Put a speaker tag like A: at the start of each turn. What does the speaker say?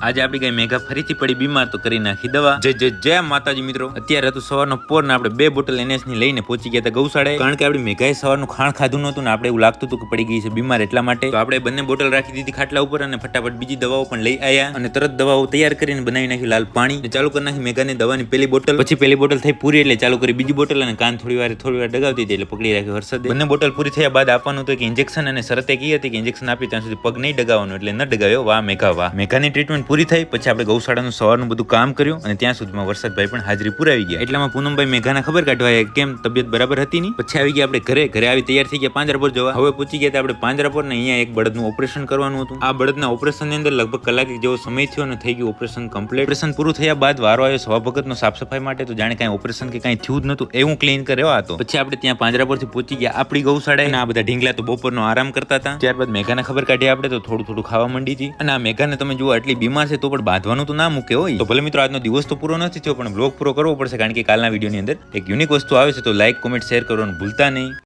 A: આજે આપણી ગાય મેઘા ફરીથી પડી બીમાર તો કરી નાખી દવા। જય માતાજી મિત્રો। અત્યારે હતું સવારનો પોર ને આપણે 2 બોટલ NS ની લઈને પહોંચી ગયા હતા ગૌશાળાએ, કારણ કે આપણી મેઘાએ સવારનું ખાણ ખાધું નહોતું ને આપણે એવું લાગતું હતું કે પડી ગઈ છે બીમાર, એટલા માટે તો આપણે બંને બોટલ રાખી દીધી ખાટલા ઉપર અને ફટાફટ બીજી દવાઓ પણ લઈ આવ્યા અને તરત દવાઓ તૈયાર કરીને બનાવી નાખી લાલ પાણી ચાલુ કરી નાખી મેઘાની દવાની પહેલી બોટલ। પછી પહેલી બોટલ થઈ પૂરી એટલે ચાલુ કરી બીજી બોટલ અને કાન થોડી વાર ડગાવતી હતી એટલે પકડી રાખી હર્ષદે। બંને બોટલ પૂરી થયા બાદ આપવાનું હતું કે ઇન્જેક્શન, અને શરતે કહી હતી કે ઇન્જેક્શન આપી ત્યાં સુધી પગ નહીં ડગાવવાનું, એટલે ન ડગાવ્યો। વાહ મેઘા વાહ। મેઘાની ટ્રીટમેન્ટ પૂરી થઈ પછી આપણે ગૌશાળાનું સવારનું બધું કામ કર્યું અને ત્યાં સુધીમાં વરસાદભાઈ પણ હાજરી પુરાવી ગયા। એટલામાં પૂનમભાઈ મેઘાના ખબર કાઢવા કેમ તબિયત બરાબર હતી નહીં। પછી આવી ગયા આપણે ઘરે આવી તૈયાર થઈ ગયા પાંજરાપોર જવા। હવે પહોંચી ગયા આપણે પાંજરાપોર ને અહીંયા એક બળદનું ઓપરેશન કરવાનું હતું। આ બળદના ઓપરેશનની અંદર લગભગ કલાક જેવો સમય થયો અને થઈ ગયું ઓપરેશન કમ્પ્લીટ। ઓપરેશન પૂરું થયા બાદ વારો આવ્યો સભાભગતનો સાફ સફાઈ માટે, તો જાણે કાંઈ ઓપરેશન કે કાંઈ થયું જ નતું એવું ક્લીન કર્યો હતો। પછી આપણે ત્યાં પાંજરાપોરથી પહોંચી ગયા આપણી ગૌશાળાએ અને આ બધા ઢીંગલા તો બપોરનો આરામ કરતા હતા। ત્યારબાદ મેઘાને ખબર કાઢી આપણે તો થોડું ખાવા માંડી હતી, અને આ મેઘાને તમે જુઓ આટલી બીમાર છે તો પણ બાંધવાનું તો ના મૂકે હોય। તો ભલે મિત્રો આજનો દિવસ તો પૂરો નથી થયો પણ બ્લોગ પૂરો કરવો પડશે, કારણ કે કાલના વિડીયોની અંદર એક યુનિક વસ્તુ આવે છે, તો લાઈક કોમેન્ટ શેર કરવાનું ભૂલતા નહીં।